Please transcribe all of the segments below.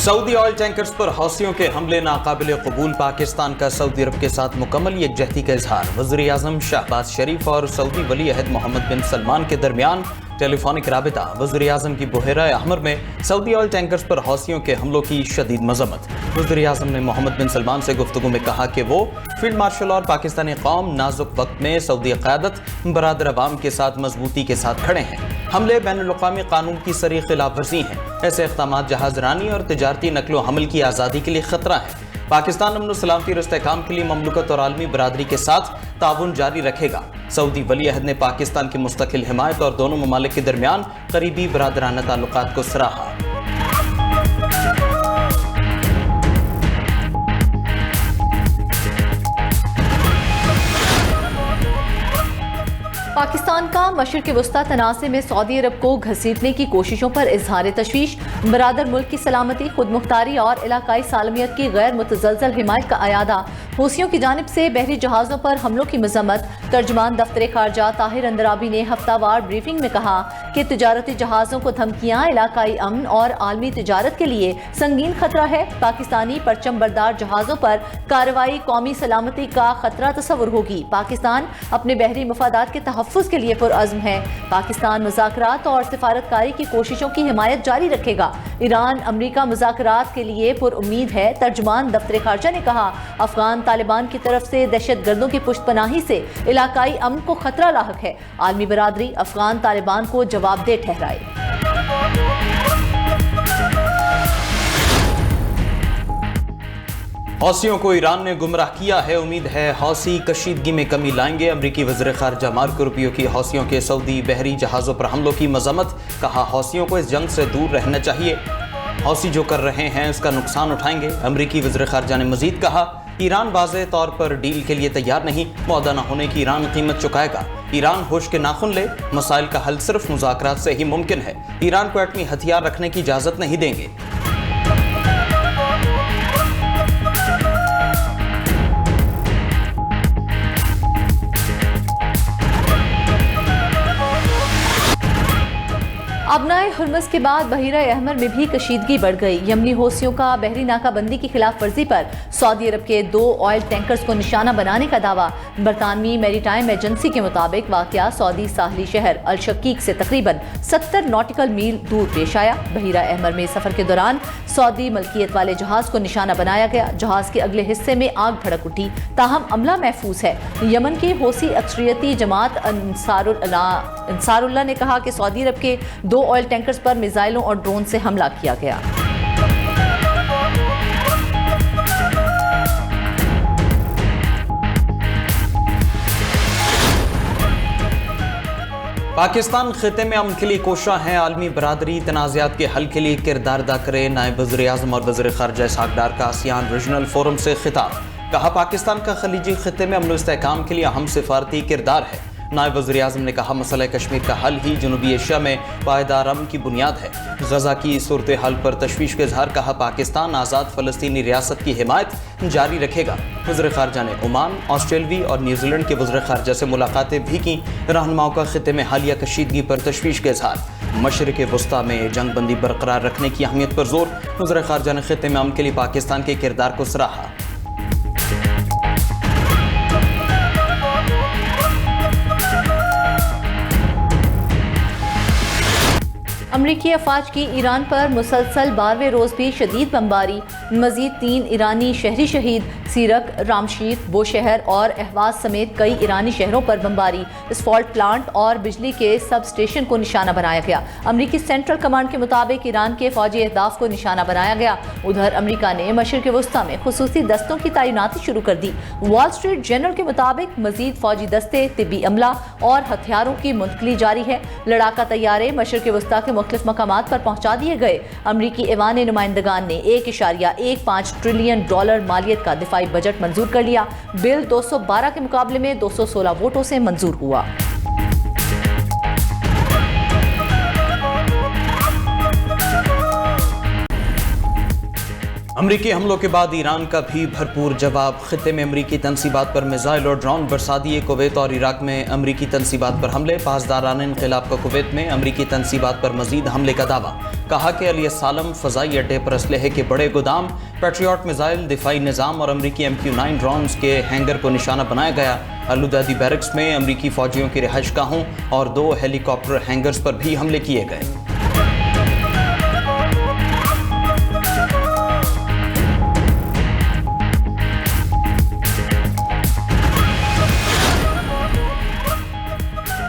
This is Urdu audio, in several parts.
سعودی آئل ٹینکرز پر حوثیوں کے حملے ناقابل قبول، پاکستان کا سعودی عرب کے ساتھ مکمل یکجہتی کا اظہار۔ وزیر اعظم شہباز شریف اور سعودی ولی عہد محمد بن سلمان کے درمیان ٹیلی فونک رابطہ۔ وزیر اعظم کی بحیرہ احمر میں سعودی آئل ٹینکرز پر حوثیوں کے حملوں کی شدید مذمت۔ وزیر اعظم نے محمد بن سلمان سے گفتگو میں کہا کہ وہ فیلڈ مارشل اور پاکستانی قوم نازک وقت میں سعودی قیادت برادر عوام کے ساتھ مضبوطی کے ساتھ کھڑے ہیں۔ حملے بین الاقوامی قانون کی صریح خلاف ورزی ہیں۔ ایسے اقدامات جہاز رانی اور تجارتی نقل و حمل کی آزادی کے لیے خطرہ ہے۔ پاکستان امن و سلامتی اور استحکام کے لیے مملکت اور عالمی برادری کے ساتھ تعاون جاری رکھے گا۔ سعودی ولی عہد نے پاکستان کی مستقل حمایت اور دونوں ممالک کے درمیان قریبی برادرانہ تعلقات کو سراہا۔ پاکستان کا مشرق وسطی تنازع میں سعودی عرب کو گھسیٹنے کی کوششوں پر اظہار تشویش۔ برادر ملک کی سلامتی، خود مختاری اور علاقائی سالمیت کی غیر متزلزل حمایت کا اعادہ۔ حوثیوں کی جانب سے بحری جہازوں پر حملوں کی مذمت۔ ترجمان دفتر خارجہ طاہر اندرابی نے ہفتہ وار بریفنگ میں کہا کہ تجارتی جہازوں کو دھمکیاں علاقائی امن اور عالمی تجارت کے لیے سنگین خطرہ ہے۔ پاکستانی پرچم بردار جہازوں پر کارروائی قومی سلامتی کا خطرہ تصور ہوگی۔ پاکستان اپنے بحری مفادات کے تحفظ کے لیے پرعزم ہے۔ پاکستان مذاکرات اور سفارتکاری کی کوششوں کی حمایت جاری رکھے گا۔ ایران امریکہ مذاکرات کے لیے پر امید ہے۔ ترجمان دفتر خارجہ نے کہا افغان طالبان کی طرف سے دہشت گردوں کی پشت پناہی سے علاقائی امن کو خطرہ لاحق ہے۔ عالمی برادری افغان طالبان کو جواب دہ ٹھہرائے۔ حوثیوں کو ایران نے گمراہ کیا ہے، امید ہے حوثی کشیدگی میں کمی لائیں گے۔ امریکی وزیر خارجہ مارکو روبیو کی حوثیوں کے سعودی بحری جہازوں پر حملوں کی مذمت۔ کہا حوثیوں کو اس جنگ سے دور رہنا چاہیے، حوثی جو کر رہے ہیں اس کا نقصان اٹھائیں گے۔ امریکی وزیر خارجہ نے مزید کہا ایران واضح طور پر ڈیل کے لیے تیار نہیں، معاہدہ نہ ہونے کی ایران قیمت چکائے گا۔ ایران ہوش کے ناخن لے، مسائل کا حل صرف مذاکرات سے ہی ممکن ہے۔ ایران کو ایٹمی ہتھیار رکھنے کی اجازت نہیں دیں گے۔ ابنائے ہرمز کے بعد بحیرہ احمر میں بھی کشیدگی بڑھ گئی۔ یمنی حوثیوں کا بحری ناکہ بندی کی خلاف ورزی پر سعودی عرب کے 2 آئل ٹینکرز کو نشانہ بنانے کا دعویٰ۔ برطانوی میری ٹائم ایجنسی کے مطابق واقعہ سعودی ساحلی شہر الشقیق سے تقریباً 70 ناٹیکل میل دور پیش آیا۔ بحیرہ احمر میں سفر کے دوران سعودی ملکیت والے جہاز کو نشانہ بنایا گیا۔ جہاز کے اگلے حصے میں آگ بھڑک اٹھی، تاہم عملہ محفوظ ہے۔ یمن کی حوثی اکثریتی جماعت انصار اللہ نے کہا کہ سعودی عرب کے 2 آئل ٹینکرز پر میزائلوں اور ڈرون سے حملہ کیا گیا۔ پاکستان خطے میں امن کے لیے کوشاں ہے، عالمی برادری تنازعات کے حل کے لیے کردار ادا کرے۔ نائب وزیر اعظم اور وزیر خارجہ اسحاق ڈار کا آسیان ریجنل فورم سے خطاب۔ کہا پاکستان کا خلیجی خطے میں امن و استحکام کے لیے اہم سفارتی کردار ہے۔ نائب وزیر اعظم نے کہا مسئلہ کشمیر کا حل ہی جنوبی ایشیا میں پائیدار امن کی بنیاد ہے۔ غزہ کی صورتحال پر تشویش کا اظہار۔ کہا پاکستان آزاد فلسطینی ریاست کی حمایت جاری رکھے گا۔ وزیر خارجہ نے عمان، آسٹریلوی اور نیوزی لینڈ کے وزیر خارجہ سے ملاقاتیں بھی کی۔ رہنماؤں کا خطے میں حالیہ کشیدگی پر تشویش کا اظہار۔ مشرق وسطی میں جنگ بندی برقرار رکھنے کی اہمیت پر زور۔ وزیر خارجہ نے خطے میں امن کے لیے پاکستان کے کردار کو سراہا۔ امریکی افواج کی ایران پر مسلسل 12ویں روز بھی شدید بمباری۔ مزید 3 ایرانی شہری شہید۔ سیرک، رامشیر، بوشہر اور اہواز سمیت کئی ایرانی شہروں پر بمباری۔ اسفالٹ پلانٹ اور بجلی کے سب اسٹیشن کو نشانہ بنایا گیا۔ امریکی سینٹرل کمانڈ کے مطابق ایران کے فوجی اہداف کو نشانہ بنایا گیا۔ ادھر امریکہ نے مشرق وسطی میں خصوصی دستوں کی تعیناتی شروع کر دی۔ وال اسٹریٹ جرنل کے مطابق مزید فوجی دستے، طبی عملہ اور ہتھیاروں کی منتقلی جاری ہے۔ لڑاکا طیارے مشرق وسطی کے مختلف مقامات پر پہنچا دیے گئے۔ امریکی ایوان نمائندگان نے $1.15 ٹریلین مالیت کا دفاعی بجٹ منظور کر لیا۔ بل 212 کے مقابلے میں 216 ووٹوں سے منظور ہوا۔ امریکی حملوں کے بعد ایران کا بھی بھرپور جواب. خطے میں امریکی تنصیبات پر میزائل اور ڈرون برسا دیے. کویت اور عراق میں امریکی تنصیبات پر حملے. پاسداران انقلاب کا کویت میں امریکی تنصیبات پر مزید حملے کا دعویٰ. کہا کہ علی السلام فضائی اڈے پر اسلحے کے بڑے گودام, پیٹریوٹ میزائل, دفاعی نظام اور امریکی MQ-9 ڈرونز کے ہینگر کو نشانہ بنایا گیا. الوداعی بیرکس میں امریکی فوجیوں کی رہائش گاہوں اور 2 ہیلی کاپٹر ہینگرز پر بھی حملے کیے گئے.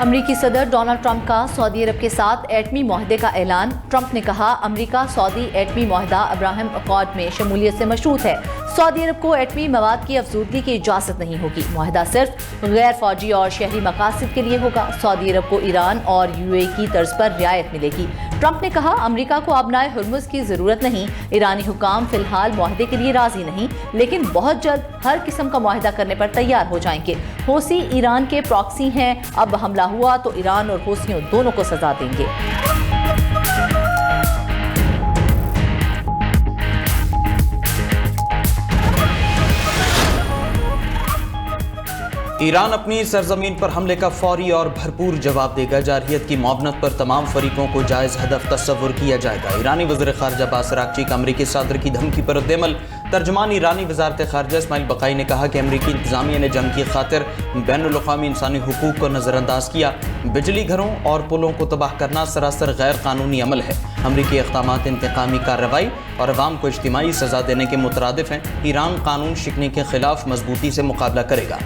امریکی صدر ڈونلڈ ٹرمپ کا سعودی عرب کے ساتھ ایٹمی معاہدے کا اعلان. ٹرمپ نے کہا امریکہ سعودی ایٹمی معاہدہ ابراہیم اکارڈ میں شمولیت سے مشروط ہے. سعودی عرب کو ایٹمی مواد کی افزودگی کی اجازت نہیں ہوگی. معاہدہ صرف غیر فوجی اور شہری مقاصد کے لیے ہوگا. سعودی عرب کو ایران اور UAE کی طرز پر رعایت ملے گی. ٹرمپ نے کہا امریکہ کو ابنائے ہرمز کی ضرورت نہیں. ایرانی حکام فی الحال معاہدے کے لیے راضی نہیں, لیکن بہت جلد ہر قسم کا معاہدہ کرنے پر تیار ہو جائیں گے. حوثی ایران کے پراکسی ہیں. اب حملہ ہوا تو ایران اور حوثیوں دونوں کو سزا دیں گے. ایران اپنی سرزمین پر حملے کا فوری اور بھرپور جواب دے گا. جارحیت کی معاونت پر تمام فریقوں کو جائز ہدف تصور کیا جائے گا. ایرانی وزیر خارجہ عباس اراغچی کا امریکی صدر کی دھمکی پر رد عمل. ترجمان ایرانی وزارت خارجہ اسماعیل بقائی نے کہا کہ امریکی انتظامیہ نے جنگ کی خاطر بین الاقوامی انسانی حقوق کو نظر انداز کیا. بجلی گھروں اور پلوں کو تباہ کرنا سراسر غیر قانونی عمل ہے. امریکی اقدامات انتقامی کارروائی اور عوام کو اجتماعی سزا دینے کے مترادف ہیں. ایران قانون شکنی کے خلاف مضبوطی سے مقابلہ کرے گا.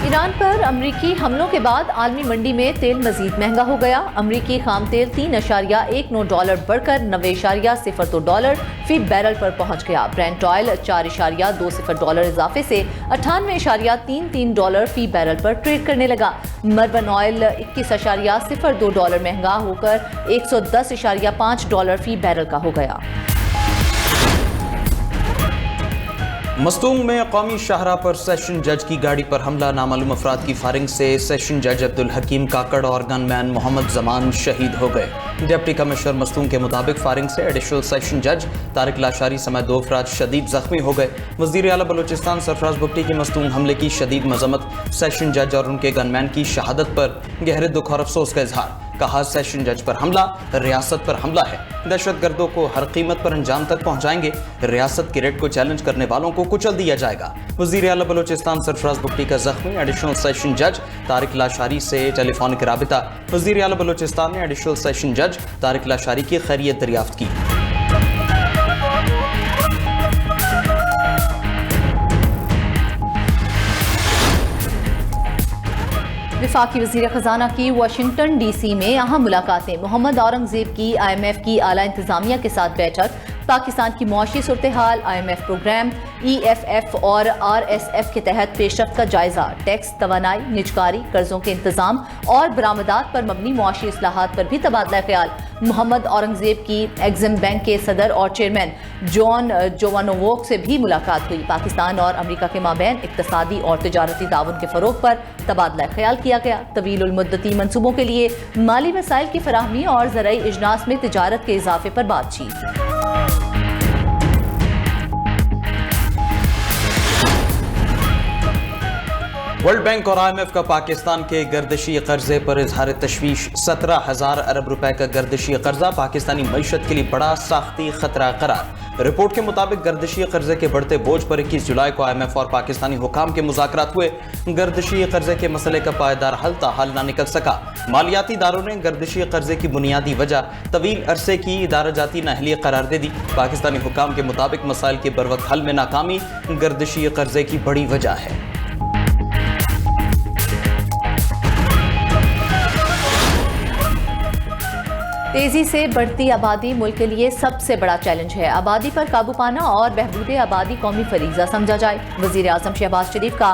ایران پر امریکی حملوں کے بعد عالمی منڈی میں تیل مزید مہنگا ہو گیا. امریکی خام تیل $3.19 بڑھ کر $9.02 فی بیرل پر پہنچ گیا. برینٹ آئل $4.20 اضافے سے $98.33 فی بیرل پر ٹریڈ کرنے لگا. مربن آئل $21.02 مہنگا ہو کر $110.5 فی بیرل کا ہو گیا. مستونگ میں قومی شاہراہ پر سیشن جج کی گاڑی پر حملہ. نامعلوم افراد کی فائرنگ سے سیشن جج عبدالحکیم کاکڑ اور گن مین محمد زمان شہید ہو گئے. ڈپٹی کمشنر مستونگ کے مطابق فائرنگ سے ایڈیشنل سیشن جج طارق لاشاری سمیت 2 افراد شدید زخمی ہو گئے. وزیر اعلیٰ بلوچستان سرفراز بگٹی کی مستونگ حملے کی شدید مذمت. سیشن جج اور ان کے گن مین کی شہادت پر گہرے دکھ اور افسوس کا اظہار. کہا سیشن جج پر حملہ ریاست پر حملہ ہے. دہشت گردوں کو ہر قیمت پر انجام تک پہنچائیں گے. ریاست کی ریٹ کو چیلنج کرنے والوں کو کچل دیا جائے گا. وزیر اعلیٰ بلوچستان سرفراز بگٹی کا زخمی. ایڈیشنل سیشن جج طارق لاشاری سے ٹیلی فونک رابطہ. وزیر اعلیٰ بلوچستان نے ایڈیشنل سیشن جج طارق لاشاری کی خیریت دریافت کی. وفاقی وزیر خزانہ کی واشنگٹن ڈی سی میں اہم ملاقاتیں. محمد اورنگزیب کی IMF کی اعلیٰ انتظامیہ کے ساتھ بیٹھک. پاکستان کی معاشی صورتحال, IMF پروگرام, EFF اور RSF کے تحت پیش رفت کا جائزہ. ٹیکس, توانائی, نجکاری, قرضوں کے انتظام اور برآمدات پر مبنی معاشی اصلاحات پر بھی تبادلہ خیال. محمد اورنگزیب کی ایگزم بینک کے صدر اور چیئرمین جان جوانووک سے بھی ملاقات ہوئی. پاکستان اور امریکہ کے مابین اقتصادی اور تجارتی تعاون کے فروغ پر تبادلہ خیال کیا گیا. طویل المدتی منصوبوں کے لیے مالی وسائل کی فراہمی اور زرعی اجناس میں تجارت کے اضافے پر بات چیت. ورلڈ بینک اور IMF کا پاکستان کے گردشی قرضے پر اظہار تشویش. 17,000 ارب روپے کا گردشی قرضہ پاکستانی معیشت کے لیے بڑا ساختی خطرہ قرار. رپورٹ کے مطابق گردشی قرضے کے بڑھتے بوجھ پر 21 جولائی کو IMF اور پاکستانی حکام کے مذاکرات ہوئے. گردشی قرضے کے مسئلے کا پائیدار حل تاحال نہ نکل سکا. مالیاتی اداروں نے گردشی قرضے کی بنیادی وجہ طویل عرصے کی ادارہ جاتی نااہلی قرار دے دی. پاکستانی حکام کے مطابق مسائل کے بروقت حل میں ناکامی گردشی قرضے کی بڑی وجہ ہے. تیزی سے بڑھتی آبادی ملک کے لیے سب سے بڑا چیلنج ہے. آبادی پر قابو پانا اور بہبود آبادی قومی فریضہ سمجھا جائے. وزیر اعظم شہباز شریف کا